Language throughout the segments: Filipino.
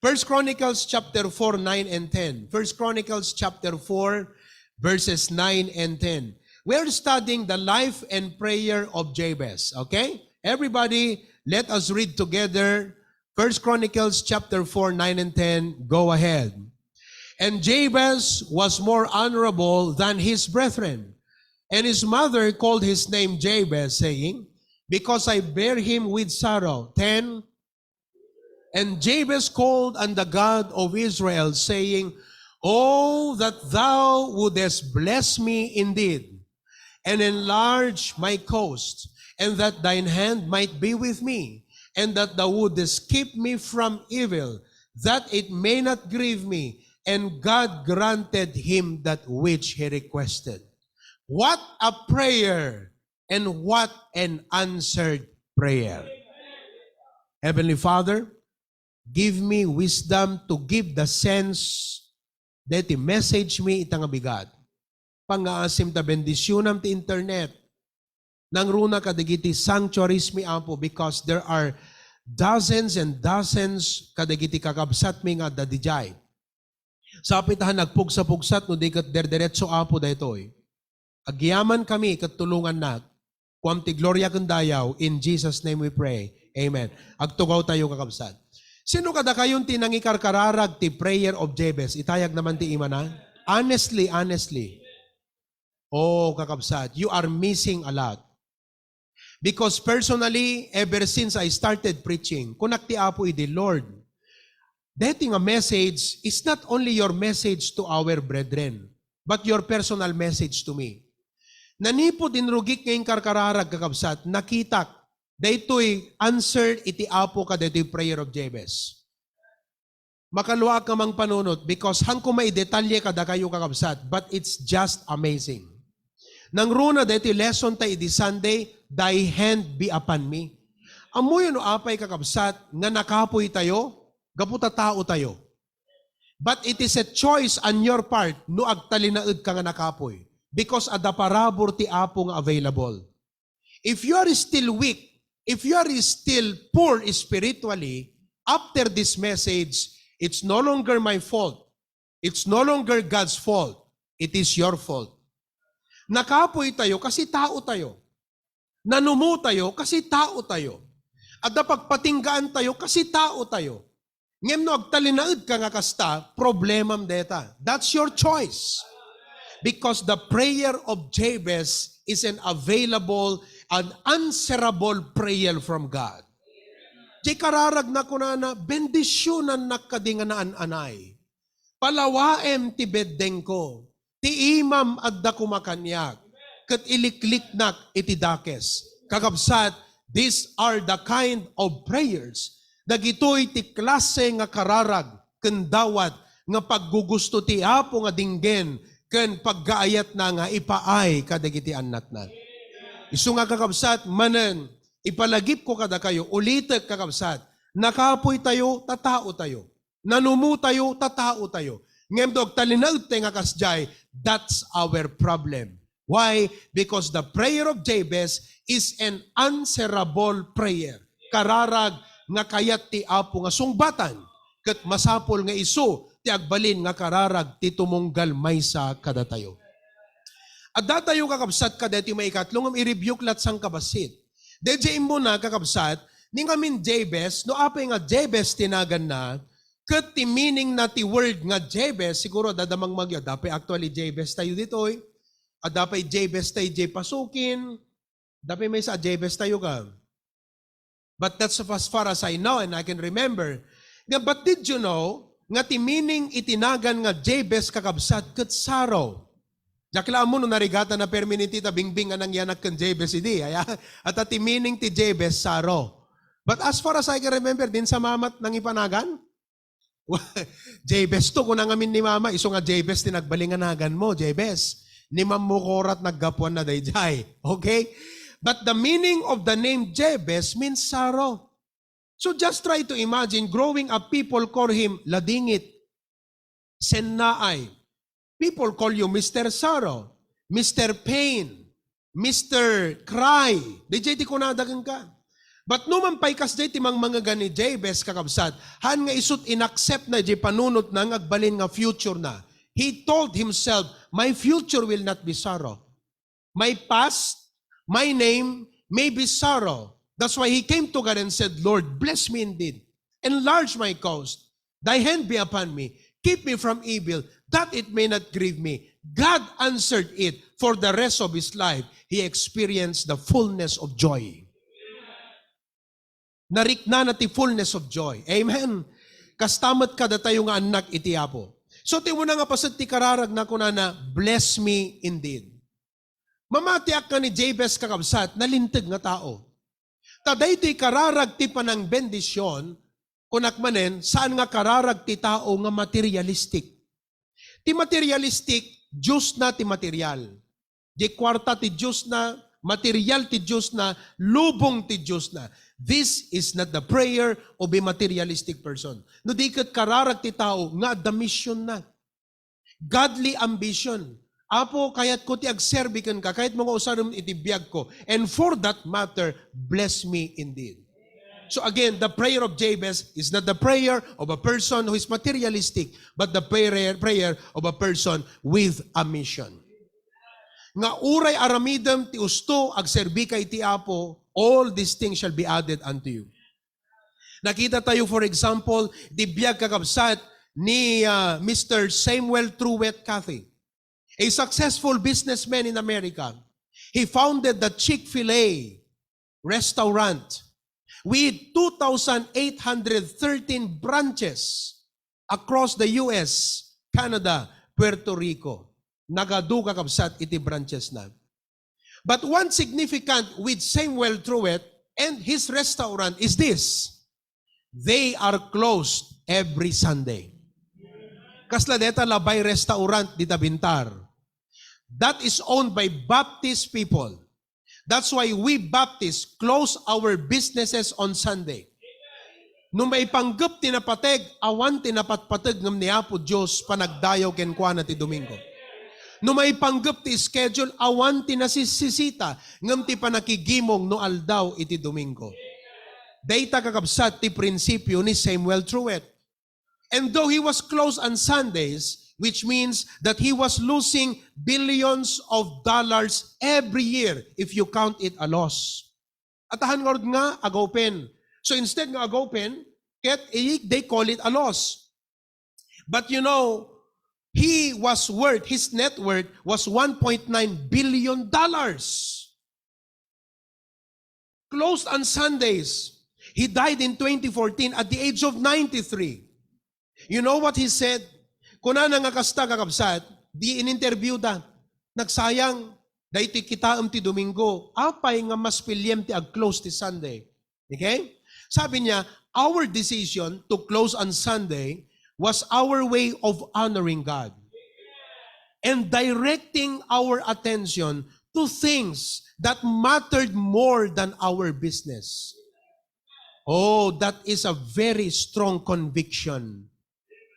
First Chronicles chapter 4, 9 and 10. First Chronicles chapter 4, verses 9 and 10. We're studying the life and prayer of Jabez. Okay? Everybody, let us read together. First Chronicles chapter 4, 9 and 10. Go ahead. And Jabez was more honorable than his brethren. And his mother called his name Jabez, saying, because I bear him with sorrow. 10. And Jabez called on the God of Israel, saying, oh, that thou wouldest bless me indeed, and enlarge my coast, and that thine hand might be with me, and that thou wouldest keep me from evil, that it may not grieve me. And God granted him that which he requested. What a prayer, and what an answered prayer. Heavenly Father, give me wisdom to give the sense that the message me itang bigat. Pangaasim ta bendisyonam ti internet. Nang runa kadagiti sanctuaries mi ampo, because there are dozens and dozens kadagiti kakabsat mi nga dadijay. Sa apitahan nagpugsa-pugsat no di kat derderetso apo daytoy. Agyaman kami katulungan na kuamti gloria kendayaw, in Jesus name we pray. Amen. Agtugaw tayo kakabsat. Sino kada kayon tinangikarkararag ti prayer of Jabez? Itayag naman ti imana. Honestly. Oh, kakabsat, you are missing a lot. Because personally, ever since I started preaching, kunak ti apo idi Lord, dating a message is not only your message to our brethren, but your personal message to me. Nanipod din rugik ngayong karkararag kakabsat, nakitak, daytoy answered iti apo ka daytoy prayer of Jabez. Makalwa ka mang panunot because hang ko may detalye kada kayo kakabsat, but it's just amazing. Nang runa daytoy lesson tayo di Sunday, thy hand be upon me. Amoy no apay kakabsat, nga nakapoy tayo, gaputa tao tayo. But it is a choice on your part no agtalinaed ka nga nakapoy. Because ada parabor ti apo nga available. If you are still weak, if you are still poor spiritually, after this message, it's no longer my fault. It's no longer God's fault. It is your fault. Nakapoy tayo kasi tao tayo. Nanumu tayo kasi tao tayo. Ada pagpatinggaan tayo kasi tao tayo. Ngem no agtalinaed ka nga kasta, problemam deta. That's your choice. Because the prayer of Jabez is an available, an answerable prayer from God. Di kararag na kunana, bendisyonan nakadinganaan anay. Palawaem ti beddeng ko, ti imam adda kumakanyak, kat iliklik nak iti dakes. Kakabsat, these are the kind of prayers dagitoy ti klase nga kararag kendawat nga paggugusto ti apo nga dinggen ken paggaayat na nga ipaay kadagiti annatnat. Isu nga kakabsat manen ipalagip ko kada kayo ulitek kakabsat, nakapoy tayo tatao tayo, nanumu tayo tatao tayo. Ngem dog talinaed te nga kasjay, that's our problem. Why? Because the prayer of Jabez is an answerable prayer. Kararag nga kayat ti apo nga sungbatan, ket masapol nga isu ti agbalin nga kararag ti tumunggal maysa kada tayo. Adda tayo kakabsat kada ti maikatlong i-rebuke lat sang kabasit. DJ mo na kakabsat, ni ngamin Jabez, no apay nga Jabez tinagan na, ket ti meaning na ti word nga Jabez, siguro dadamang magya, dapay actually Jabez tayo ditoy, adapay Jabez tayo J pasukin, dapay may sa Jabez tayo ka. But that's as far as I know and I can remember. But did you know, nga ti meaning itinagan nga Jabez kakabsat ket sorrow. Jakla mo no narigata na permanente ta bingbing nga nangyanak ken Jabez idi. At ti meaning ti Jabez sorrow. But as far as I can remember, din sa mamat nang ipanagan, Jabez to, kung nangamin ni mama, iso nga Jabez tinagbalinganagan mo, Jabez. Ni mamukorat naggapuan na dayjay. Okay? But the meaning of the name Jabez means sorrow. So just try to imagine, growing up, people call him Ladingit, Sennaay. People call you Mr. Sorrow, Mr. Pain, Mr. Cry. Di kunadagan ka. But numan pay kas day timang mga gani Jabez kakabsat, han nga isut inaccept na di panunot na ngagbalin nga future na. He told himself, my future will not be sorrow. My past, my name may be sorrow. That's why he came to God and said, Lord, bless me indeed. Enlarge my cause. Thy hand be upon me. Keep me from evil, that it may not grieve me. God answered it. For the rest of his life, he experienced the fullness of joy. Narikna na ti fullness of joy. Amen. Kastamat ka da tayo nga anak iti Apo. So ti mo na nga pasad ti kararag na kuna na, bless me indeed. Mamatiak ka ni Jabez kakabsat, nalintag nga tao. Taday ti kararag ti panang bendisyon, kunakmanen, saan nga kararag ti tao nga materialistic. Ti materialistic, Diyos na ti material. Di kwarta ti Diyos na, material ti Diyos na, lubong ti Diyos na. This is not the prayer of a materialistic person. No di kat kararag ti tao, nga the mission na. Godly ambition. Apo, kayat ko ti agserbikan ka, kahit mga usarum itibiyag ko. And for that matter, bless me indeed. So again, the prayer of Jabez is not the prayer of a person who is materialistic, but the prayer of a person with a mission. Nga uray aramidem ti usto agserbi kay ti Apo, all these things shall be added unto you. Nakita tayo, for example, di biyag kakabsat ni Mr. Samuel Truett Cathy, a successful businessman in America. He founded the Chick-fil-A restaurant with 2,813 branches across the US, Canada, Puerto Rico. Nagaduga kabsat iti branches na. But one significant with Samuel Truett and his restaurant is this. They are closed every Sunday. Kasla deta labay restaurant dita Bintar. That is owned by Baptist people. That's why we Baptists close our businesses on Sunday. Nung may panggap tinapateg, awan tinapatpateg ng niyapo Diyos panagdayaw kenkwana ti Domingo. Nung may panggap ti schedule, awan tinasisisita ngam ti panakigimong no aldaw iti Domingo. Data kakabsat ti prinsipyo ni Samuel Truett. And though he was closed on Sundays, which means that he was losing billions of dollars every year if you count it a loss. At hanggord nga, ag-open. So instead nga ag-open, they call it a loss. But you know, his net worth was $1.9 billion. Closed on Sundays. He died in 2014 at the age of 93. You know what he said? Kuna nga kasta kakabsat, di in-interview da, nagsayang, dahi ti kitaam ti Domingo, apay nga mas pilyem ti ag-close ti Sunday. Okay? Sabi niya, our decision to close on Sunday was our way of honoring God and directing our attention to things that mattered more than our business. Oh, that is a very strong conviction.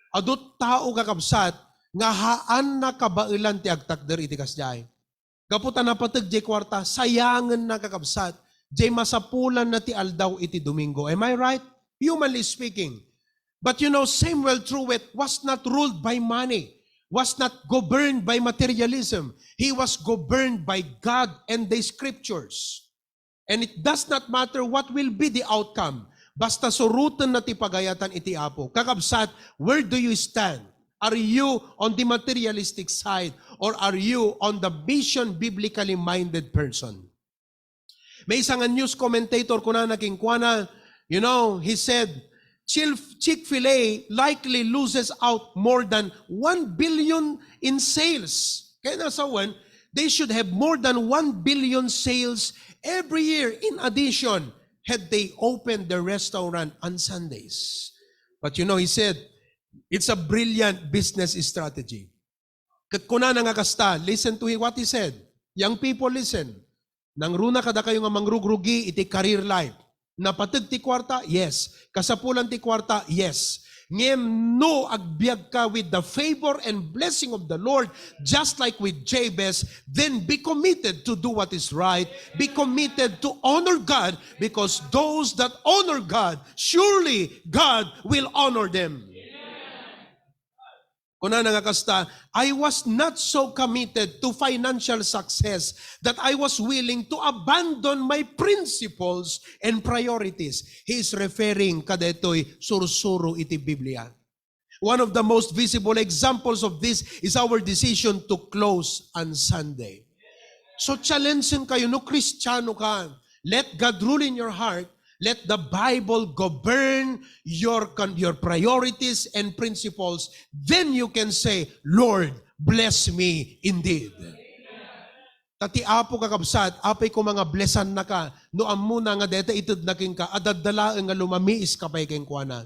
Adot tao kakabsat, nga haan na kabailan ti agtakder iti kasjay. Kaputan na patag jay kwarta, sayangan na kakabsat, jay masapulan na ti aldaw iti Domingo. Am I right? Humanly speaking. But you know, Samuel Truett was not ruled by money, was not governed by materialism. He was governed by God and the Scriptures. And it does not matter what will be the outcome. Basta surutan na ti pagayatan iti Apo. Kakabsat, where do you stand? Are you on the materialistic side or are you on the mission biblically minded person? May isang news commentator ko na nakingkwana, you know, he said, Chick-fil-A likely loses out more than 1 billion in sales. Kaya nasawan, they should have more than 1 billion sales every year in addition had they opened the restaurant on Sundays. But you know, he said, it's a brilliant business strategy. Kat kuna nga kasta, listen to what he said. Young people, listen. Nang runa kada kayo nga mangrugrugi iti career life. Napatag ti kwarta? Yes. Kasapulan ti kwarta? Yes. ngem no agbiag ka with the favor and blessing of the Lord, just like with Jabez, then be committed to do what is right. Be committed to honor God, because those that honor God, surely God will honor them. Kuna nga kasta, I was not so committed to financial success that I was willing to abandon my principles and priorities. He is referring kadetoy sursuro iti Biblia. One of the most visible examples of this is our decision to close on Sunday. So challengein kayo, no Kristiyano ka, let God rule in your heart. Let the Bible govern your priorities and principles. Then you can say, Lord, bless me indeed. Tati apo kakabsat, apay ko mga blessan na ka, no amuna nga deta itid na king ka, adadalaan nga lumamiis ka pa'y king kuana.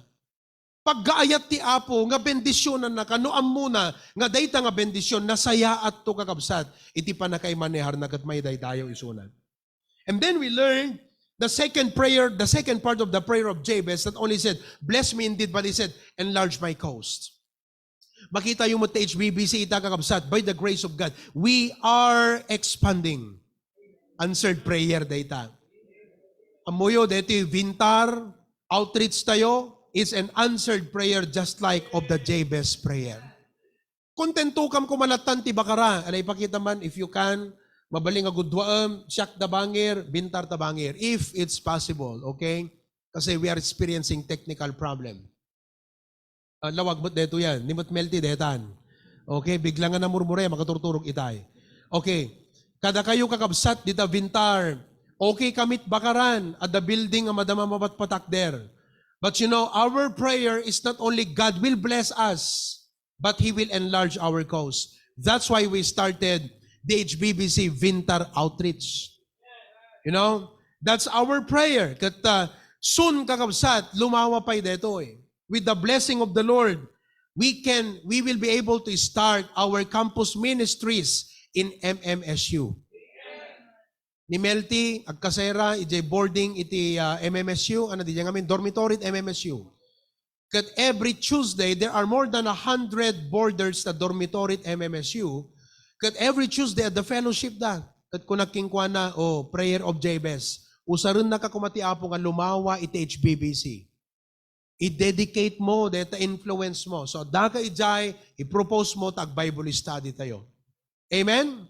Paggaayat ti apo, nga bendisyonan na ka, no amuna, nga dayta nga bendisyon, nasaya at to kakabsat, iti pa na kay manehar na kat may daytayo isunan. And then we learned, the second part of the prayer of Jabez, that only said, bless me indeed, but he said, enlarge my coast. Makita yung mo ta HBBC itakakabsat, by the grace of God, we are expanding. Answered prayer data. Amuyo, dito Vintar, outreach tayo, is an answered prayer just like of the Jabez prayer. Kontentukam ko malatan ti bakara, alay pakita man, if you can, mabaling agudwaam, siyak tabangir, bintar tabangir, if it's possible, okay? Kasi we are experiencing technical problem. Lawag mo't deto yan, nimot melti detan. Okay, bigla nga namurmure, makaturturog itay. Okay, kada kayo kakabsat dita bintar, okay kamit bakaran, at the building nga madama mapatpatak there. But you know, our prayer is not only God will bless us, but He will enlarge our cause. That's why we started the HBBC Vintar Outreach. You know, that's our prayer. Kat soon kakabsat, lumawa pa'y deto eh. With the blessing of the Lord, we will be able to start our campus ministries in MMSU. Ni Melty, agkasera, iti boarding iti MMSU, ano di amin, dormitory at MMSU. Kat every Tuesday, there are more than 100 boarders na dormitory at MMSU. Kat every Tuesday at the fellowship da, kat kunaking kwa na, prayer of Jabez, usarin na kakumati apo nga lumawa iti HBBC. I-dedicate mo, deta influence mo. So, daga ijay, i-propose mo, tag-Bible study tayo. Amen?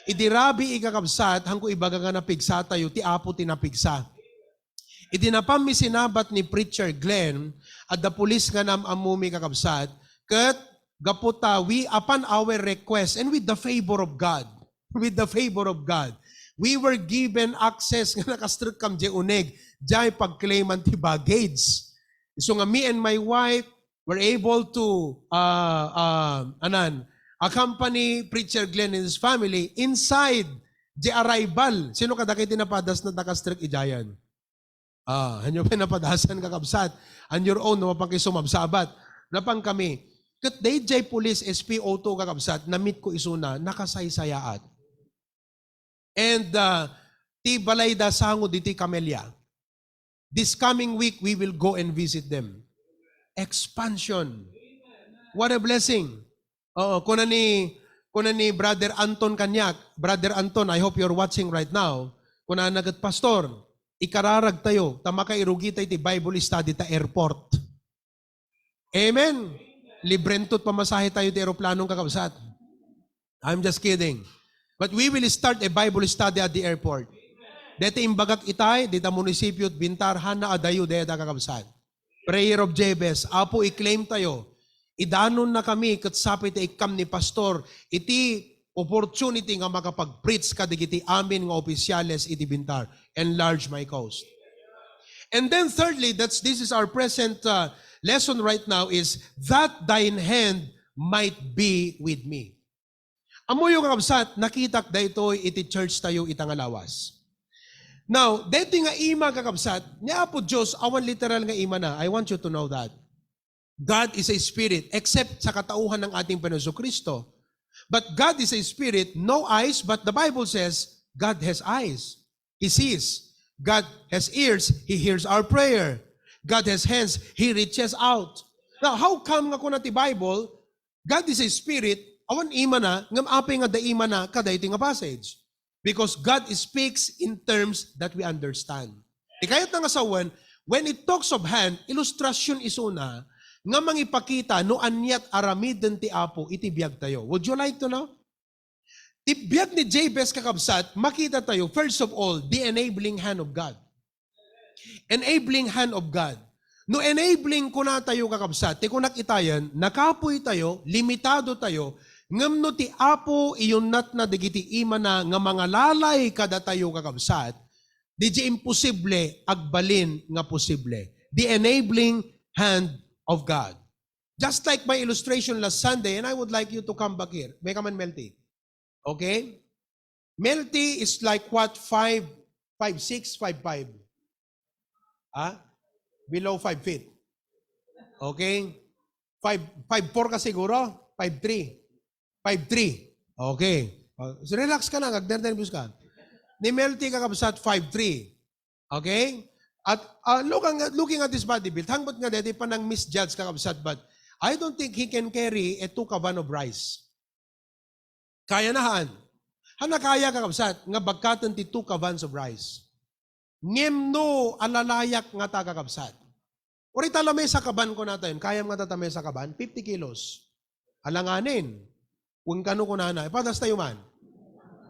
Idirabi ikakabsat, hangko ibaga nga napigsa tayo, ti apo tinapigsa. Idinapam mi sinabat ni Preacher Glenn, at the police nga nam amumi kakabsat, kat gaputa, we, upon our request, and with the favor of God, we were given access nga nakastrut kam di uneg, di pag-claimant ti baggage. So nga me and my wife were able to accompany Preacher Glenn and his family inside the arrival. Sino kadakit tinapadas na nakastrut ijayan? Hanyo pinapadasan kakabsat, on your own, mapakisumabsabat. Napang kami, kat DJ Police SPO2 kakabsat, na-meet ko isuna, nakasaysayaat. And ti balayda sango diti Camellia. This coming week, we will go and visit them. Expansion. What a blessing. Kuna ni Brother Anton Kanyak. Brother Anton, I hope you're watching right now. Kuna nagat pastor, ikararag tayo, tamaka irugi tayo ti Bible study ta airport. Amen. Librentot pamasahe tayo ti aeroplanong kakabsat. I'm just kidding. But we will start a Bible study at the airport. Dito imbagak itay, dito munisipyo at bintarhan na adayo dito kakabsat. Prayer of Jabez, apo i-claim tayo. Idanon na kami katsapit ikam ni pastor, iti opportunity nga makapag-preach kadigiti amin nga opisyales iti bintar. Enlarge my coast. And then thirdly, this is our present lesson right now is, that thine hand might be with me. Amo yung kakabsat, nakitak da ito iti church tayo itang alawas. Now, dito nga ima kakabsat, niya po Diyos, awan literal nga ima na. I want you to know that. God is a spirit, except sa katauhan ng ating Panginoon Kristo. But God is a spirit, no eyes, but the Bible says, God has eyes. He sees. God has ears, He hears our prayer. God has hands, He reaches out. Now, how come nga kung ti Bible, God is a spirit, awan ima na, ngam apay nga daima na kada iti nga passage. Because God speaks in terms that we understand. Ikayat na nga sawan, when it talks of hand, illustration isuna, nga mangipakita no anyat aramiden ti Apo iti biyag tayo. Would you like to know? Ti biyag ni Jabez kakabsat, makita tayo, first of all, the enabling hand of God. Enabling hand of God. No enabling ko na tayo kakabsat, ti kunak itayan, nakapoy tayo, limitado tayo, ngam no ti Apo iyon nat na digiti ima na nga mga lalay kada tayo kakabsat, di imposible agbalin nga posible. The enabling hand of God. Just like my illustration last Sunday, and I would like you to come back here. May come on, Melty. Okay? Melty is like what? 5'6", 5'5". Below 5 feet. Okay? 5'4" ka siguro? 5'3". 5'3". Okay. So relax ka lang, agder-nervous ka. Ni Melty kakabsat 5'3". Okay? At looking at this body build, hangbat nga dati pa nang misjudge kakabsat, but I don't think he can carry a 2 kaban of rice. Kaya nahan. Hana kaya kakabsat, nga bagkatan ti 2 kabans of rice. Ngem alalayak nga ta kakabsat. Uri talamay sa kaban ko natin, kaya nga tatamay sa kaban, 50 kilos. Alanganin. Kung kano ko na ipatas tayo man.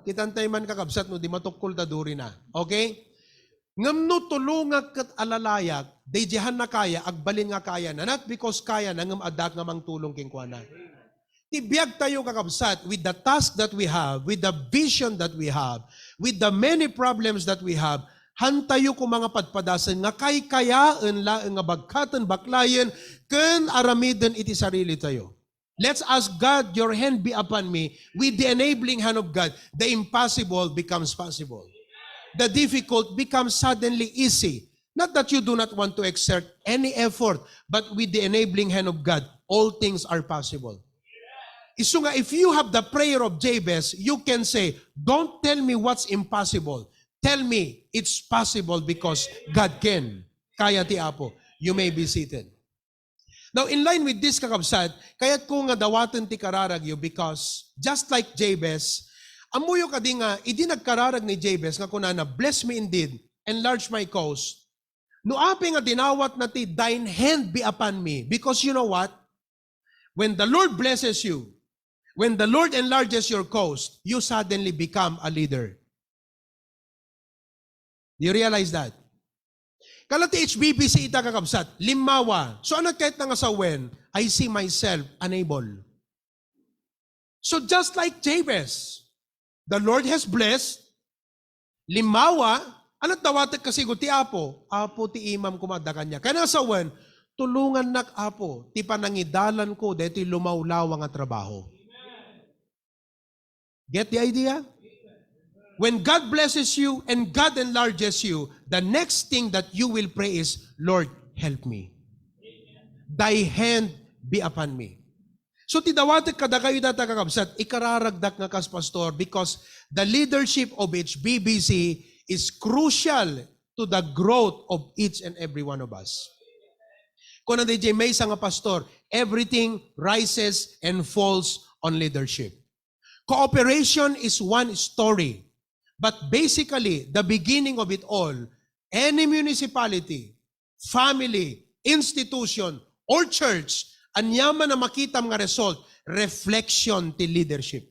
Kitantay man kakabsat no, di matukul ta duri na. Okay? Ngam no tulungag kat alalayak, day dihan na kaya, agbalin nga kaya na. Not because kaya na, ngam adak nga mang tulong king kuana. Tibiyag tayo kakabsat with the task that we have, with the vision that we have, with the many problems that we have, hantayo ko mga padpadasan nga kay kayaan laeng nga bagkatan baklayan ken aramiden iti sarili tayo. Let's ask God, your hand be upon me. With the enabling hand of God, the impossible becomes possible. The difficult becomes suddenly easy. Not that you do not want to exert any effort, but with the enabling hand of God, all things are possible. Isu nga, if you have the prayer of Jabez, you can say, don't tell me what's impossible. Tell me it's possible because God can. Kaya ti Apo. You may be seated. Now, in line with this kakabsat, kaya't ko nga dawatan ti kararagyo because just like Jabez, amuyo ka di nga, idi nagkararag ni Jabez nga kunana, bless me indeed, enlarge my cause. No api nga dinawat na ti, thine hand be upon me. Because you know what? When the Lord blesses you, when the Lord enlarges your cause, you suddenly become a leader. Do you realize that? Kalati HBBC ita kakabsat, limawa. So anat kahit nga sa when, I see myself unable. So just like Jabez, the Lord has blessed, limawa, anat dawatek kasi ti Apo, Apo ti imam kumadakan niya. Kaya sa when, tulungan nak Apo, ti panangidalan ko, deti lumawlawang at trabaho. Get the idea? When God blesses you and God enlarges you, the next thing that you will pray is, Lord, help me. Thy hand be upon me. So tidawatek kada kayo data kakabsat, ikararagdak nga kas pastor because the leadership of HBBC is crucial to the growth of each and every one of us. Kung na DJ May sa nga pastor, everything rises and falls on leadership. Cooperation is one story. But basically, the beginning of it all, any municipality, family, institution, or church, anyaman na makita nga result, reflection ti leadership.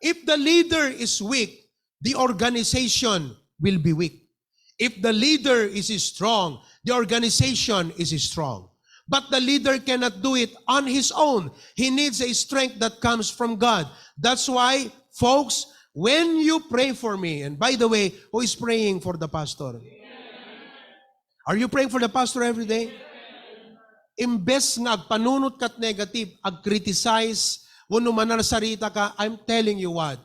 If the leader is weak, the organization will be weak. If the leader is strong, the organization is strong. But the leader cannot do it on his own. He needs a strength that comes from God. That's why, folks, when you pray for me, and by the way, who is praying for the pastor? Are you praying for the pastor every day? Imbes nga agpanunot kat negative, ag-criticize, wano manar sarita ka, I'm telling you what,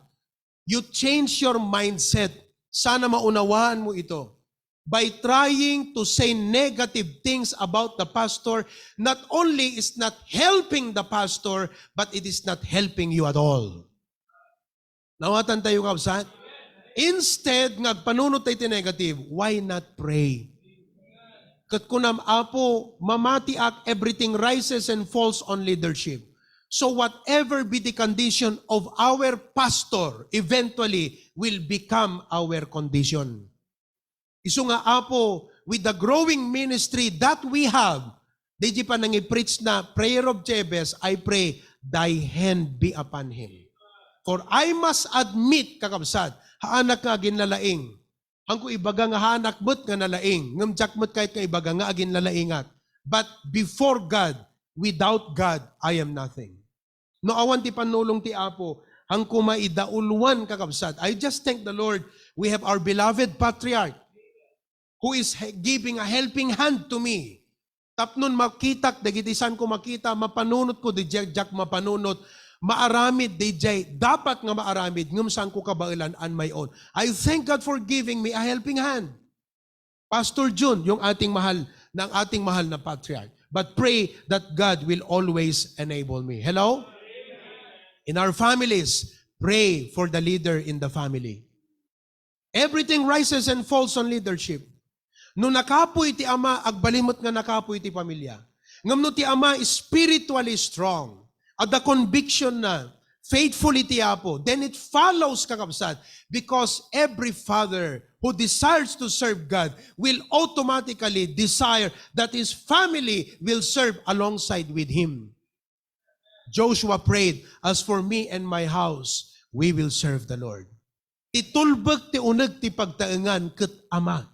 you change your mindset. Sana maunawaan mo ito. By trying to say negative things about the pastor, not only is not helping the pastor, but it is not helping you at all. Nawatan tayo kabsat? Instead, ngagpanunot tayo negative, why not pray? kat kunam apo mamatiak everything rises and falls on leadership. So whatever be the condition of our pastor, eventually will become our condition. Isu nga apo, with the growing ministry that we have, di pa nang i-preach na prayer of Jabez, I pray, thy hand be upon him. For I must admit, kakabsat, haanak nga agin lalaing. Hangko ibaga nga haanak mo't nga nalaing. Ngamjak mo't kahit nga ibaga nga agin lalaingat. But before God, without God, I am nothing. No awan ti panulong ti Apo, hangko maidaulwan kakabsat. I just thank the Lord, we have our beloved patriarch who is giving a helping hand to me. Tapnon makitak, dagitisan ko makita, mapanunot ko, di jak mapanunot, maaramid, DJ, dapat nga maaramid, ngum saan ko kabailan on my own. I thank God for giving me a helping hand. Pastor June, yung ating mahal na patriarch. But pray that God will always enable me. Hello? In our families, pray for the leader in the family. Everything rises and falls on leadership. No nakapoy ti ama, agbalimot nga nakapoy ti pamilya. Ngamno ti ama is spiritually strong. At the conviction na, faithfully ti Apo, then it follows kakabsat, because every father who desires to serve God will automatically desire that his family will serve alongside with him. Joshua prayed, as for me and my house, we will serve the Lord. Itulbag ti uneg ti pagtaengan ket ama.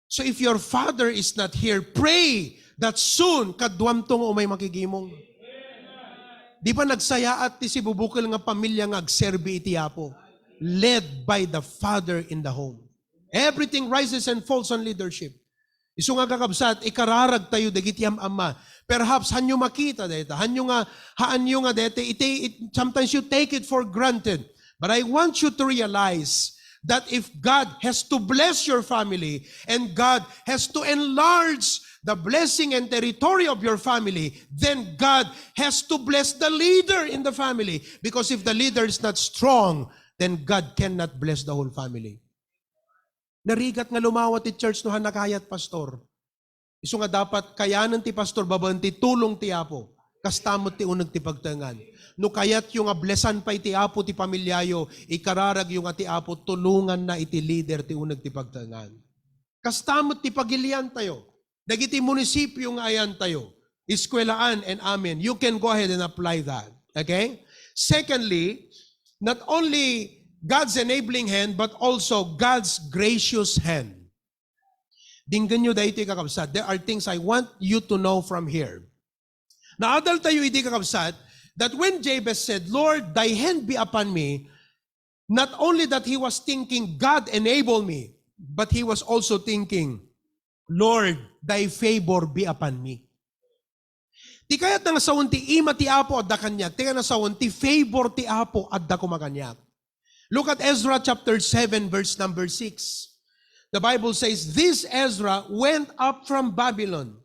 So if your father is not here, pray that soon kadwamtong umay makigimong. Di ba nagsayaat ti si bubukal nga pamilya nga agserbi iti Apo, led by the father in the home. Everything rises and falls on leadership. Isu nga kakabsat, ikararag tayo dagitiam ama. Perhaps hanyo makita deta, hanyo nga deta, sometimes you take it for granted. But I want you to realize that if God has to bless your family and God has to enlarge the blessing and territory of your family, then God has to bless the leader in the family. Because if the leader is not strong, then God cannot bless the whole family. Narigat nga lumawat ti church no hanakayat pastor. Isu nga dapat kayanan ti pastor baban ti tulong ti Apo. Kastamot ti uneg ti pagtengan. No kayat yung blessan pa iti Apo ti pamilyayo, ikararag yung ati Apo tulungan na iti leader ti uneg ti pagtengan. Kastamot ti pagilian tayo. Dagiti munisipyo nga ayan tayo. Iskwelaan and amen. You can go ahead and apply that. Okay? Secondly, not only God's enabling hand, but also God's gracious hand. Dinggan nyo dahil iti kakabsat. There are things I want you to know from here. Naadal tayo iti kakabsat, that when Jabez said, Lord, thy hand be upon me, not only that he was thinking, God enable me, but he was also thinking, Lord, thy favor be upon me. Ti kayat na nasawon ti ima ti Apo adda kanyak, ti kayat nasawon ti favor ti Apo adda kumakanyak. Look at Ezra chapter 7 verse number 6. The Bible says, this Ezra went up from Babylon,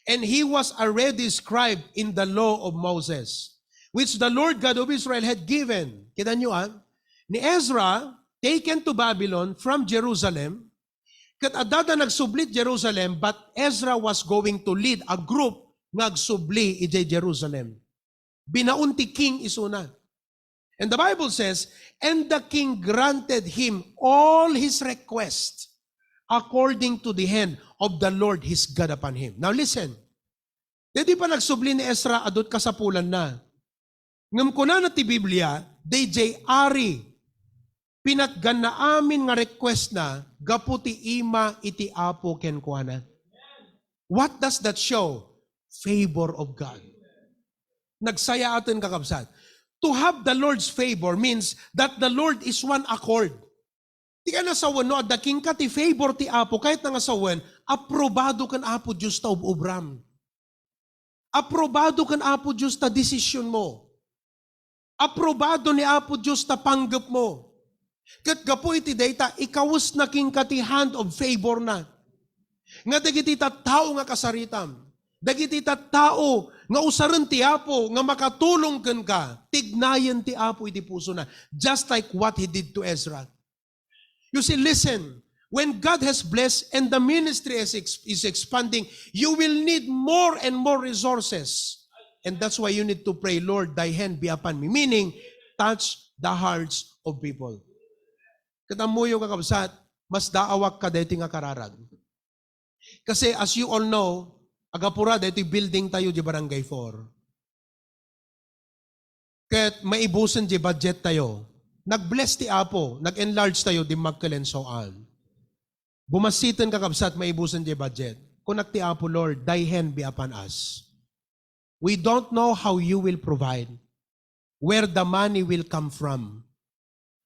and he was already scribe in the law of Moses, which the Lord God of Israel had given. Kita nyo ni Ezra, taken to Babylon from Jerusalem, kat adada nagsublit Jerusalem, but Ezra was going to lead a group nagsubli iti Jerusalem. Binaunti king isuna. And the Bible says, and the king granted him all his requests according to the hand of the Lord his God upon him. Now listen, di pa nagsubli ni Ezra adot kasapulan na. Ngam ko na ti Biblia, DJ Ari, pinatgan na amin nga request na, gaputi ima iti Apo kenkuana. What does that show? Favor of God. Nagsaya atin kakabsat. To have the Lord's favor means that the Lord is one accord. Di ka nasawan, no? Daking ka ti favor ti Apo, kahit na nasawan, aprobado kan Apo Diyos ta ubram. Aprobado kan Apo Diyos ta desisyon mo. Aprobado ni Apo Diyos ta panggap mo. Kat gapo iti data, ikawas na king kati hand of favor na. Nga dagiti tao nga kasaritam. Dagiti tao nga usaran ti Apo, nga makatulong ken ka, tignayan ti Apo iti puso na. Just like what he did to Ezra. You see, listen, When God has blessed and the ministry is expanding, you will need more and more resources. And that's why you need to pray, Lord, thy hand be upon me. Meaning, touch the hearts of people. Katamuyo kakabsat, mas daawak ka dito nga kararag. Kasi as you all know, agapura dito building tayo di Barangay 4. Ket maibusan di budget tayo. Nag-bless ti Apo, nag-enlarge tayo di magkalensoan. Bumasitan kakabsat, maibusan di budget. Kunak ti Apo, Lord, thy hand be upon us. We don't know how you will provide, where the money will come from,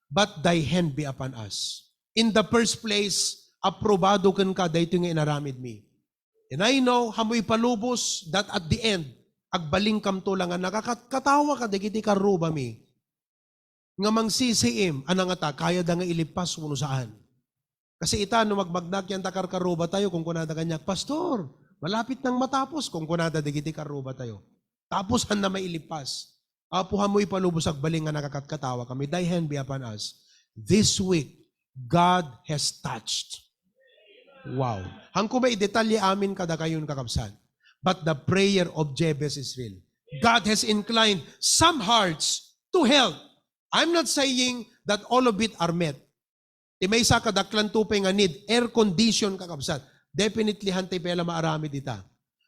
but thy hand be upon us. In the first place, aprobado kan ka dahito nga inaramid mi. And I know, hamoy palubos, that at the end, agbaling kam to lang, nakakatawa ka, dikiti karuba mi. Nga mang sisiim, anang ata, kaya da nga ilipas kung saan. Kasi ita, no magmagnak yan takarkaruba tayo, kung kunada kanyak, Pastor, malapit nang matapos, kung kunada dikiti karuba tayo. Tapos han na may ilipas. Apuhan mo ipalubos agbaling nga nakakatkatawa kami, thy hand be upon us. This week, God has touched. Wow. Hangko ba i-detalye amin kada kayon kakabsan? But the prayer of Jabez is real. God has inclined some hearts to help. I'm not saying that all of it are met. May isa kadaklan tupay nga need, air condition kakabsan. Definitely hantay pala maarami dita.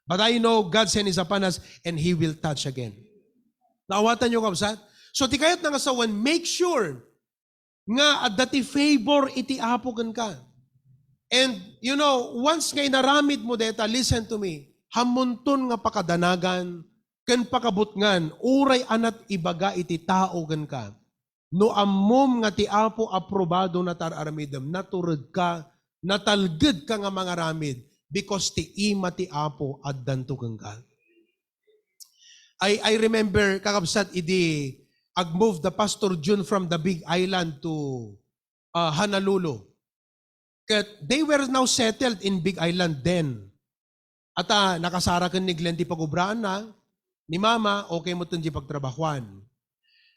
But I know God's hand is upon us and He will touch again. Naawatan nyo kabsan? So tikayat nga asawan, make sure nga at dati favor iti apogan ka. And you know, once ngay naramid mo deta, listen to me, hamunton nga pakadanagan, ken pakabutngan, uray anat ibaga iti tao gan ka. No ammom nga ti apo aprobado na tararamidem, naturod ka, natalged ka nga mga ramid, because ti ima ti apo at dantugan ka. I remember, kakabsat, idi, ag-move the Pastor June from the Big Island to Honolulu. They were now settled in Big Island then. At nakasarakan ni Glenn di pagubraan na, ni Mama, okay mo itong di pagtrabahuan.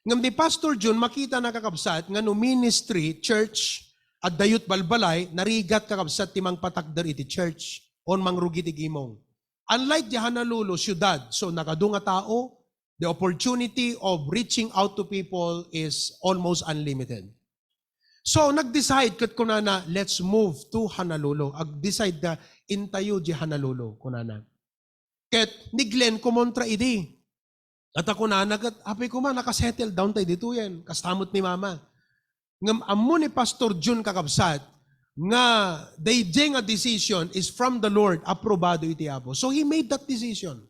Ngam ni Pastor June, makita na kakabsat, nga no ministry, church, at dayut balbalay, narigat kakabsat timang patakdar iti church, on mangrugi ti gimong. Unlike di Honolulu, syudad, so nakadunga tao, the opportunity of reaching out to people is almost unlimited. So, nag-decide kat kunana, let's move to Honolulu. Ag-decide na, intayo di Honolulu, kunana. Ket, ni Glenn, kumontra idi. At ako na, apay ko man, nakasettle down tayo dito yan. Kastamot ni Mama. Ngam, amo ni Pastor June kakabsat, nga, they nga decision is from the Lord, aprobado iti apo. So, he made that decision.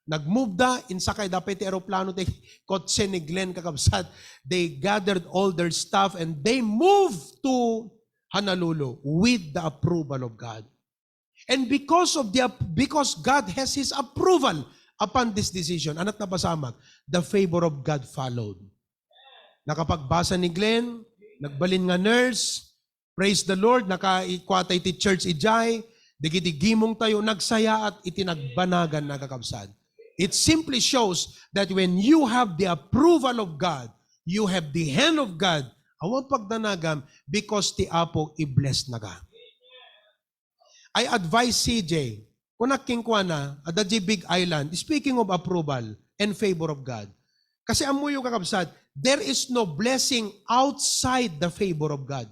Nag-move da, insakay dapat aeroplano, kotse ni Glenn kakabsat. They gathered all their stuff and they moved to Honolulu with the approval of God. And because God has His approval upon this decision, anat nabasamag, the favor of God followed. Nakapagbasa ni Glenn, nagbalin nga nurse, praise the Lord, nakaikwata iti church ijay, digidigimong tayo, nagsaya at itinagbanagan na kakabsat. It simply shows that when you have the approval of God, you have the hand of God, awang pagdanagam, because ti apo i-bless na ka. I advise CJ, kung nakingkwana, at the Big Island, speaking of approval and favor of God, kasi amo yung kakabsat, there is no blessing outside the favor of God.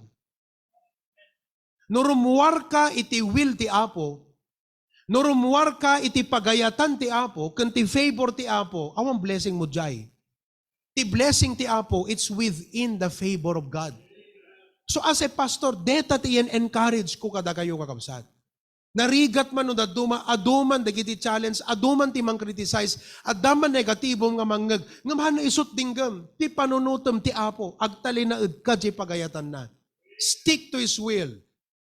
Nurumuar ka iti will ti apo, nurumuar ka iti pagayatan ti apo, kan ti favor ti apo, awang blessing mo jay. Ti blessing ti apo, it's within the favor of God. So as a pastor, deta ti encourage ko kada kayo kakabsat. Narigat man o daduma, aduman dagiti challenge, aduman ti mang criticize, adaman negatibong nga mangag, nga mahal na isot dinggam, ti panunutom ti apo, agtali na ka di pagayatan na. Stick to His will.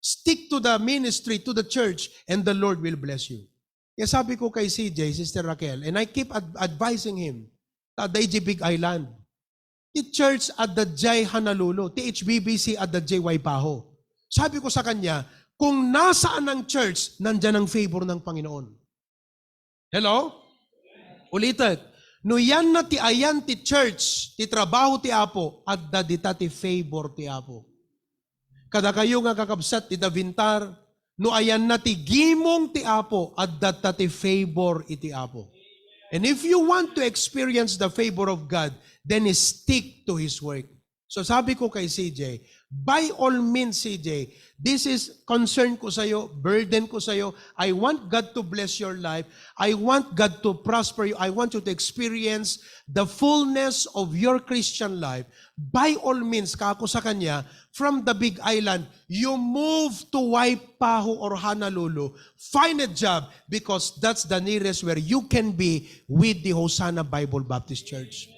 Stick to the ministry, to the church, and the Lord will bless you. Kaya sabi ko kay CJ, Sister Raquel, and I keep advising him, taday di Big Island, the church at the J Honolulu, THBBC at the J Waipaho. Sabi ko sa kanya, kung nasaan ang church, nandyan ang favor ng Panginoon. Hello? Ulitin. No yan na ti ayan ti church, ti trabaho ti apo, at dadita ti favor ti apo. Kada kayo nga kakabsat ti Davintar, no ayan na ti gimong ti Apo, at data ti favor iti Apo. And if you want to experience the favor of God, then stick to His work. So sabi ko kay CJ, by all means CJ, this is concern ko sa'yo, burden ko sa'yo. I want God to bless your life. I want God to prosper you. I want you to experience the fullness of your Christian life. By all means, kako sa Kanya, from the Big Island, you move to Waipahu or Honolulu. Find a job because that's the nearest where you can be with the Hosanna Bible Baptist Church.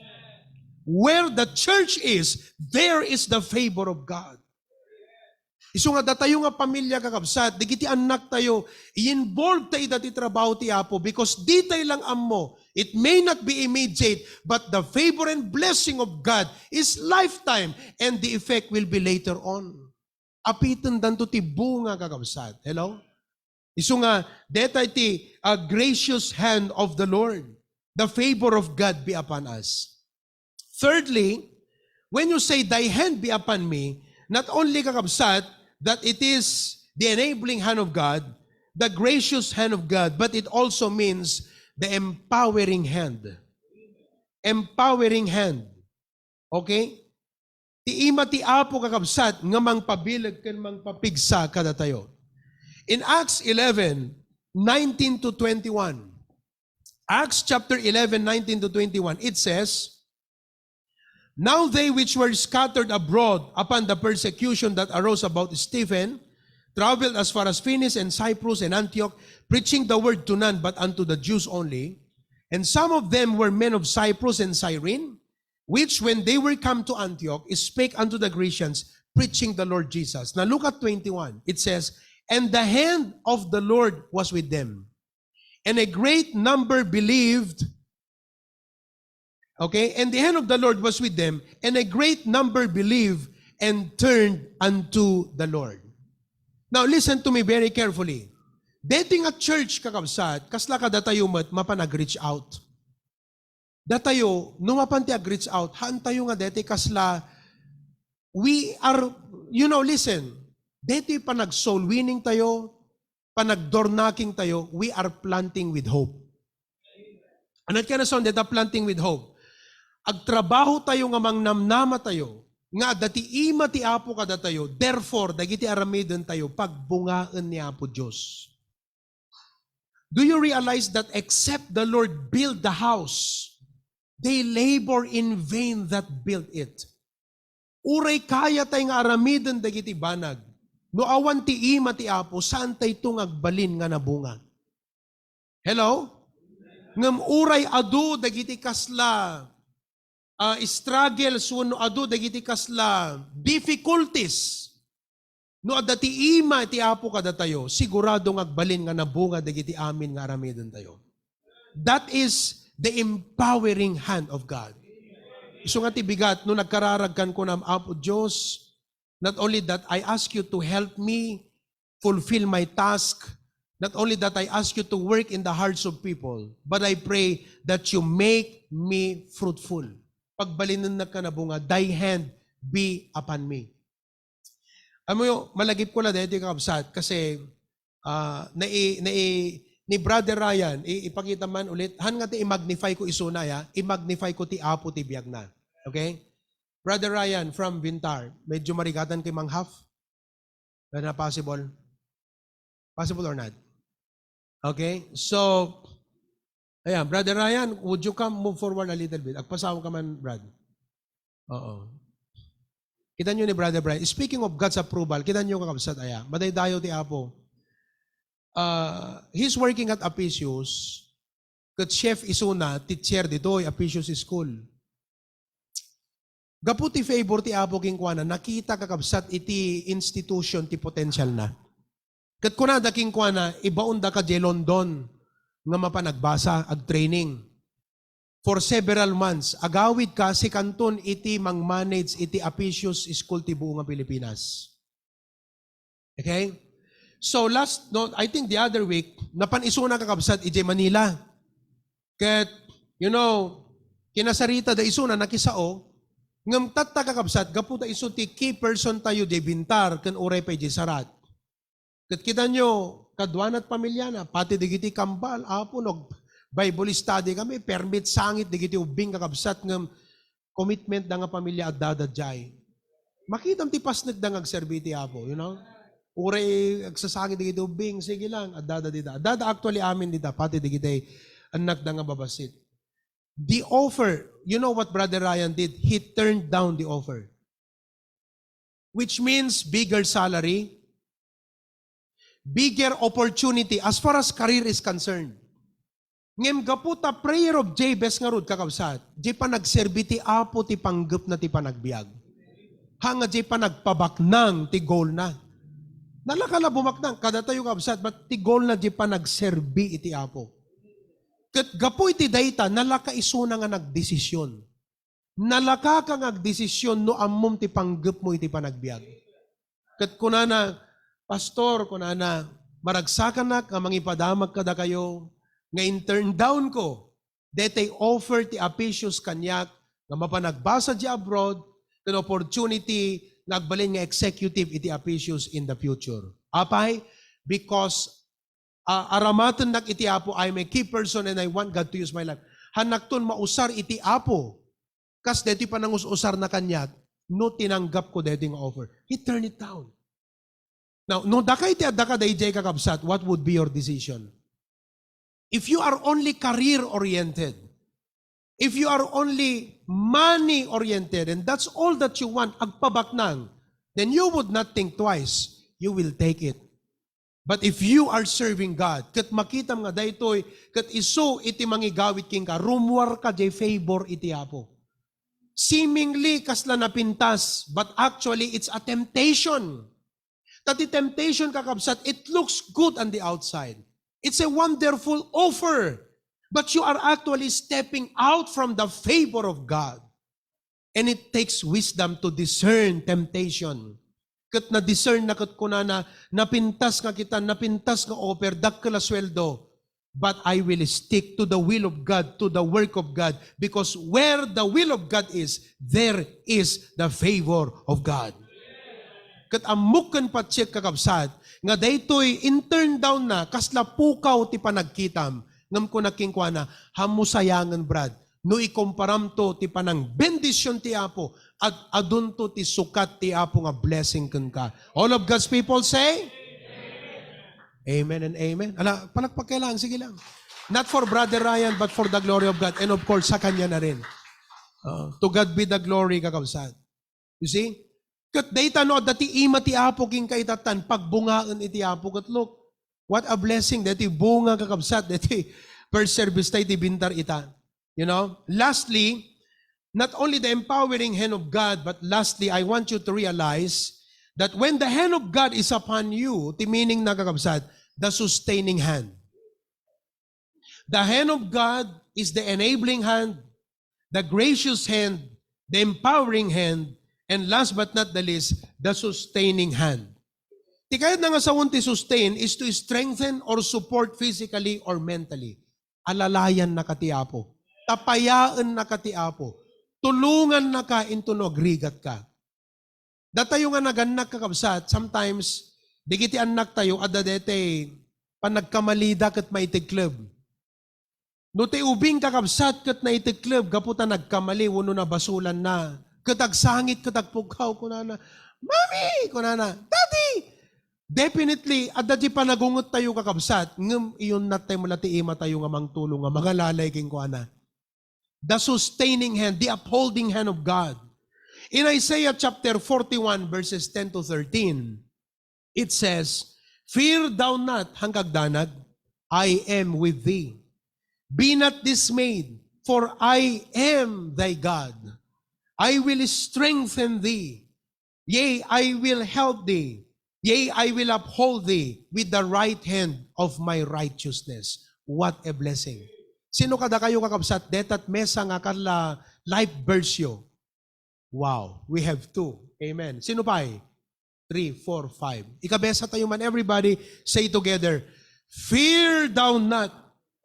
Where the church is, there is the favor of God. Isu nga datayo nga pamilya kakabsat, digiti anak tayo, i-involve tayo dati trabaho ti Apo because di tayo lang amo. It may not be immediate, but the favor and blessing of God is lifetime and the effect will be later on. Apitan danto ti bunga kakabsat. Hello? Isu nga, deta iti a gracious hand of the Lord. The favor of God be upon us. Thirdly, when you say, thy hand be upon me, not only kakabsat, that it is the enabling hand of God, the gracious hand of God, but it also means the empowering hand. Empowering hand. Okay? Ti ima ti Apo kakabsat, nga mangpabilag ken mangpapigsa kada tayo. In Acts 11, 19 to 21, Acts chapter 11, 19 to 21, it says, now they which were scattered abroad upon the persecution that arose about Stephen traveled as far as Phoenix and Cyprus and Antioch, preaching the word to none but unto the Jews only. And some of them were men of Cyprus and Cyrene, which when they were come to Antioch, spake unto the Grecians, preaching the Lord Jesus. Now look at 21. It says, and the hand of the Lord was with them, and a great number believed. Okay, and the hand of the Lord was with them, and a great number believed and turned unto the Lord. Now listen to me very carefully. Dating at church kakabsat, kasla ka datayo mapanag-reach out. Datayo, no mapanti ag-reach out, haan tayo nga dati kasla, we are, listen, dati panag-soul winning tayo, panag-door knocking tayo, we are planting with hope. Ano ka na sound, data planting with hope. Agtrabaho tayo nga mangnamnama tayo, nga dati ima ti Apo kada tayo, therefore, dagiti aramidon tayo, pagbungaan ni Apo Diyos. Do you realize that except the Lord build the house, they labor in vain that build it? Uray kaya tayo nga aramidon dagiti banag, no awan ti ima ti Apo, saan tayo itong agbalin nga nabunga? Hello? Ngam uray adu dagiti kasla, struggles no adu dagiti kasla difficulties no adati ima ti Apo kada tayo sigurado nga agbalin nga nabunga dagiti amin nga aramidon tayo. That is the empowering hand of God. Isu nga ti bigat no nagkararagkan ko na Apo Dios, not only that I ask you to help me fulfill my task, not only that I ask you to work in the hearts of people, but I pray that you make me fruitful. Pagbalinan na ka na bunga, thy hand be upon me. Alam mo, malagip ko na dahil kakabsat kasi ni Brother Ryan, ipakita man ulit, han nga ti i-magnify ko isunaya, i-magnify ko ti Apo ti biyag na. Okay? Brother Ryan from Vintar, medyo marigatan kay Mang Half? Na possible? Possible or not? Okay? So, ayan, Brother Ryan, would you come move forward a little bit? Agpasaw ka man, Brad. Oo. Kita nyo ni Brother Brian. Speaking of God's approval, kita nyo kakabsat, aya. Madaydayo ti Apo. He's working at Apicius. Kat chef isuna, teacher dito, Apicius School. Gaputi favor ti Apo king kuana, nakita kakabsat iti institution ti potential na. Kat kunada king kuana, ibaunda ka di London, nga mapanagbasa ag training for several months. Agawid ka si kanton iti mang-manage iti Apicius School ti buong Pilipinas. Okay? So I think the other week, napanisuna kakabsat iti Manila. Ket, kinasarita da isuna nakisao, Ngam tatta kakabsat, gaputa iso ti key person tayo di bintar, kan uray pa di sarat. Kat kita nyo, kadwan at pamilya na, pati digiti kambal, apo, Bible study kami, permit sangit, digiti ubing kakabsat ngam commitment da nga pamilya at dadadjay. Makitam ti pasnag da nga agserbi ti apo, you know? Uray, agsasangit digiti ubing, sige lang, at dadadida. Dada actually amin dita, pati digiti anak da nga babasit. The offer, you know what Brother Ryan did? He turned down the offer. Which means bigger salary, bigger opportunity as far as career is concerned. Ngem gaputa prayer of Jabez nga rod kakabsat, di pa nagserbi ti apo ti panggap na ti panagbiag. Hanga di pa nagpabaknang ti goal na. Nalakala bumaknang, kada tayo kakabsat, but ti goal na di pa nagserbi iti apo. Kat gapo iti dayta, nalaka isuna nga nagdesisyon. Nalaka ka nagdesisyon no ammom ti panggap mo iti panagbiag. Kat kunana, pastor, kunana, maragsakan na, nga mangipadamag kada kayo, nga in-turn down ko, detay offer ti apicius kanyak, nga mapanagbasa di abroad, kan opportunity, nagbalin nga executive iti apicius in the future. Apay? Because aramatan nak iti apo, I'm a key person and I want God to use my life. Hanakton mausar iti apo, kas deti pa nangus-usar na kanyak, no tinanggap ko deti nga offer. He turned it down. Now, no daka iti adaka dayjay kakabsat, what would be your decision? If you are only career-oriented, if you are only money-oriented, and that's all that you want, agpabaknang, then you would not think twice. You will take it. But if you are serving God, kat makita nga daytoy, kat iso iti mangigawit king ka, rumwar ka jay favor iti apo. Seemingly kasla napintas, but actually it's a temptation. Tati temptation kakabsat, it looks good on the outside. It's a wonderful offer, but you are actually stepping out from the favor of God. And it takes wisdom to discern temptation. Kat na-discern na kat kunana, napintas nga kita, napintas nga offer, dakla sweldo. But I will stick to the will of God, to the work of God, because where the will of God is, there is the favor of God. Kat amukan pa check kakabsat, nga daytoy in-turn down na, kasla pukaw ti panagkitam, ngam ko nakingkwana, hamusayangan brad, no ikomparam to ti panang bendisyon ti apo, at adun to ti sukat ti apo nga blessing kun ka. All of God's people say? Amen and amen. Ala, palagpagkailangan, sige lang. Not for Brother Ryan, but for the glory of God. And of course, sa kanya na rin. To God be the glory, kakabsat. You see? Kat dayta no, dati ima ti apo king kaitatan, pagbungaan iti apo. Kat look, what a blessing. Dati bunga kakabsat, dati per service tayo ti bintar ita. You know? Lastly, not only the empowering hand of God, but lastly, I want you to realize that when the hand of God is upon you, ti meaning na kakabsat, the sustaining hand. The hand of God is the enabling hand, the gracious hand, the empowering hand, and last but not the least, the sustaining hand. Ti kahit na nga sa unti sustain is to strengthen or support physically or mentally. Alalayan na katiapo. Tapayaan na katiapo. Tulungan na ka into no agrigat ka. Datayo nga naganak kakabsat, sometimes, digiti anak tayo, adadete, panagkamalida kat maitiklub. No te ubing kakabsat kat na itiklub, gaputa nagkamali, wano na basulan na. Katagsangit, katagpukaw, kunana, Mami! Kunana, Daddy! Definitely, adadi pa nagungot tayo kakabsat, ngam iyon na tayo mula ti ima tayo nga mang tulong, nga mga lalay king kuana. The sustaining hand, the upholding hand of God. In Isaiah chapter 41, verses 10 to 13, it says, Fear thou not, hangkagdanag, I am with thee. Be not dismayed, for I am thy God. I will strengthen thee. Yea, I will help thee. Yea, I will uphold thee with the right hand of my righteousness. What a blessing. Sino kada kayo kakabsat? Detat mesa nga karla life versio. Wow, we have 2. Amen. Sino pa eh? 3, 4, 5. Ikabesa tayo man. Everybody say together, Fear thou not,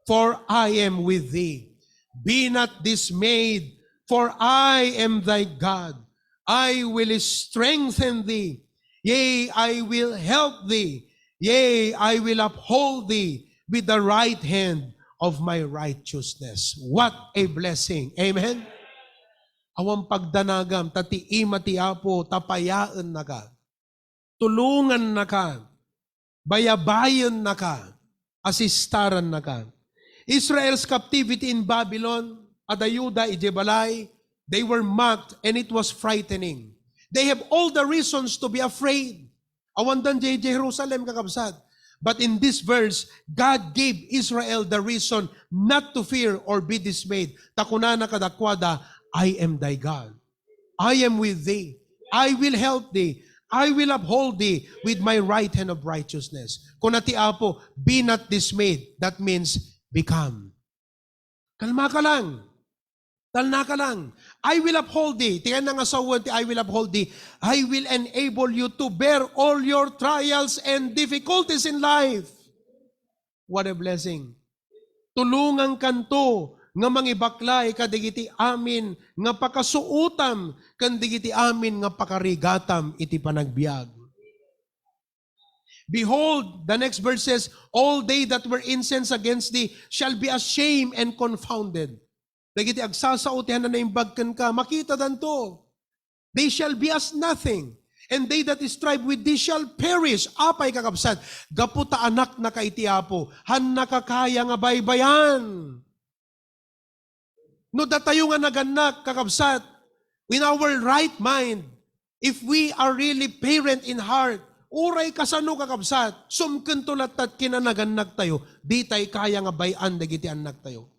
for I am with thee. Be not dismayed, For I am thy God. I will strengthen thee. Yea, I will help thee. Yea, I will uphold thee with the right hand of my righteousness. What a blessing. Amen? Awang pagdanagam, tatiima ti Apo, tapayaan na ka. Tulungan na ka. Bayabayan na ka. Asistaran na ka. Israel's captivity in Babylon, Adayuda, Ijebalai, they were mocked and it was frightening. They have all the reasons to be afraid. Awandan Jerusalem kakabsat. But in this verse, God gave Israel the reason not to fear or be dismayed. Takunana kadakwada, I am thy God. I am with thee. I will help thee. I will uphold thee with my right hand of righteousness. Kunati Apo, be not dismayed. That means become. Kalma ka lang. Talna ka lang. I will uphold thee. Tingnan na nga sa word, I will uphold thee. I will enable you to bear all your trials and difficulties in life. What a blessing. Tulungan kanto nga mangibaklay kadigiti amin nga pakasuutam kandigiti amin nga pakarigatam iti panagbiag. Behold, the next verse says, all they that were incensed against thee shall be ashamed and confounded. Dagiti agsasautihan na naimbagkan ka, makita danto. They shall be as nothing. And they that strive with thee shall perish. Apay kakabsat. Gaputa anak na kaitiapo. Han nakakaya nga baybayan. No datayo nga naganak kakabsat. In our right mind, if we are really parent in heart, uray kasano kakabsat, sumken tulatat kinanaganak tayo, di tay kaya nga bayan dagiti anak tayo.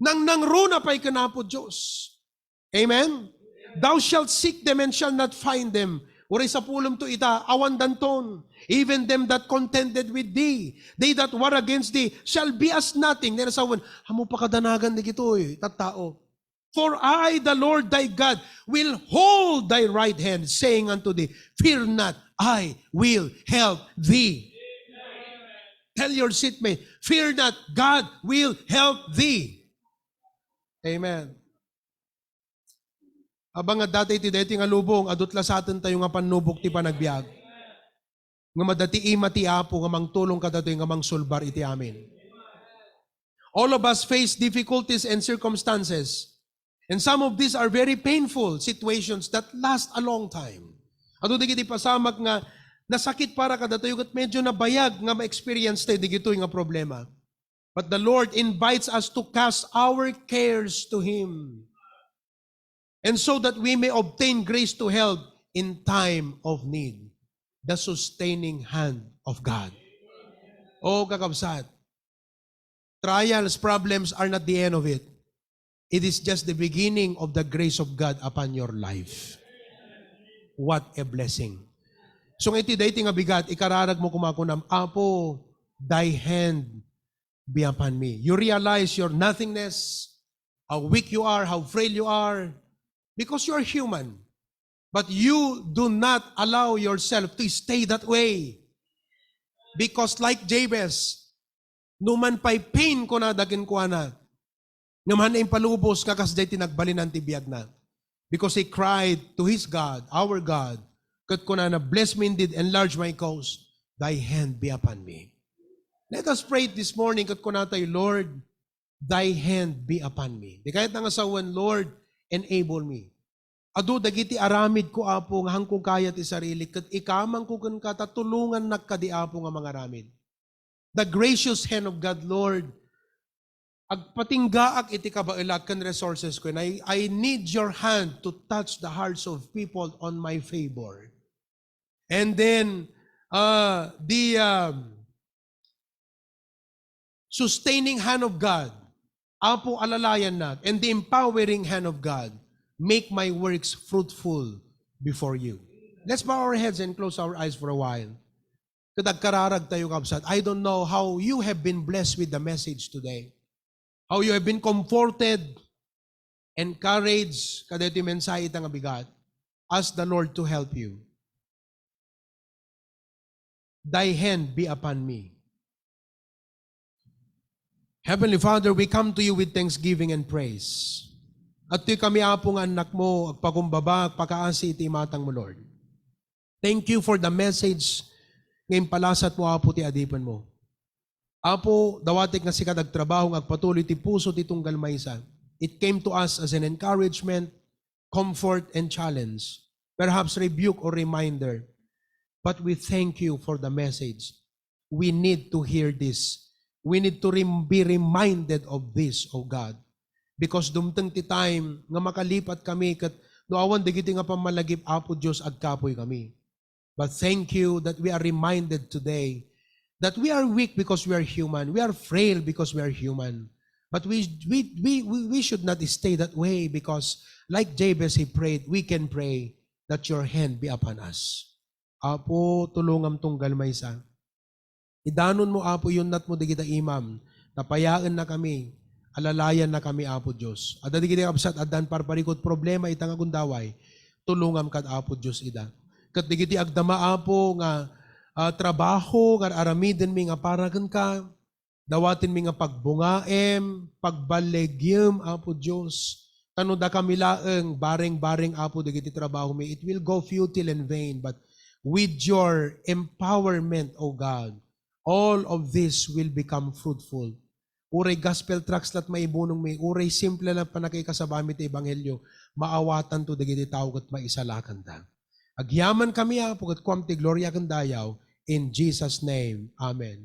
Nang nangruna pa'y kanapo Diyos. Amen? Thou shalt seek them and shall not find them. Uray sa pulong to ita, awan danton. Even them that contended with thee, they that war against thee, shall be as nothing. Nerasawan, hamo pa kadanagan di kitoy, tattao. For I, the Lord thy God, will hold thy right hand, saying unto thee, fear not, I will help thee. Tell your seatmate, fear not, God will help thee. Amen. Abang nga dati iti deti nga lubong, adutla sa atin tayo nga panubok ti panagbiag. Nga madati ima ti Apo, nga mangtulong ka dati nga mangsulbar iti amin. All of us face difficulties and circumstances. And some of these are very painful situations that last a long time. Ato di kiti pasamak nga nasakit para ka dati at medyo nabayag nga ma-experience tayo di kito nga problema. But the Lord invites us to cast our cares to Him. And so that we may obtain grace to help in time of need. The sustaining hand of God. Oh, kakabsat. Trials, problems are not the end of it. It is just the beginning of the grace of God upon your life. What a blessing. So iti dayti nga bigat, ikararag mo kumakunam, Apo, thy hand be upon me. You realize your nothingness, how weak you are, how frail you are, because you are human. But you do not allow yourself to stay that way. Because like Jabez, numan pa'y pain ko na dagin ko na, naman ay palubos kakasday tinagbalinan ti biyag na. Because he cried to his God, our God, kat ko na bless me indeed, enlarge my cause, thy hand be upon me. Let us pray this morning, kat ko na tayo, Lord, thy hand be upon me. Di kahit nangasawan, Lord, enable me. Adu, dagiti aramid ko, Apo, nga hangkong kaya ti sarili, kat ikamang ko kan katatulungan nakadi, Apo, nga mga aramid. The gracious hand of God, Lord, agpatinggaak iti kabailat kan resources ko, and I need your hand to touch the hearts of people on my favor. And then, sustaining hand of God, Apo, alalayan nat, and the empowering hand of God, make my works fruitful before you. Let's bow our heads and close our eyes for a while. Kadagkararag tayo kabsat. I don't know how you have been blessed with the message today. How you have been comforted, encouraged, kadeti mensahe itang abigat. Ask the Lord to help you. Thy hand be upon me. Heavenly Father, we come to you with thanksgiving and praise. At ti kami apo nga anak mo, agpakumbaba, agpakaasi iti matang mo, Lord. Thank you for the message ngayon palasat mo, apo, ti adipan mo. Apo, dawatik nga sikat agtrabaho, agpatuloy ti puso ti tunggal maysa. It came to us as an encouragement, comfort, and challenge. Perhaps rebuke or reminder. But we thank you for the message. We need to hear this. We need to be reminded of this, O God. Because dumteng ti time nga makalipat kami kat doawan digiti nga pamalagip apo Dios agkapoy kami. But thank you that we are reminded today that we are weak because we are human. We are frail because we are human. But we should not stay that way because like Jabez, he prayed, we can pray that your hand be upon us. Apo, tulungam tunggal maysa. Idanon mo, Apo, yun nat mo digita imam. Napayaan na kami. Alalayan na kami, Apo Diyos. At digita kapsat, adan parparikot problema itang agundaway. Tulungam kat, Apo Diyos, ida. Kat digiti agdama, Apo, nga trabaho, nga aramiden mi nga paragan ka. Dawatin mi nga pagbungaem, pagbalegium, Apo Diyos. Tano da kami laeng, baring-baring, Apo, digiti trabaho mi. It will go futile and vain, but with your empowerment, O God, all of this will become fruitful. Uray gospel tracts lat maibunong may, uray simple lang panakikasabamit sa ebanghelyo, maawatan to dagiti tao kat maisalakan ta. Agyaman kami, Apo, kat kwam ti gloria kan dayaw, in Jesus' name, Amen.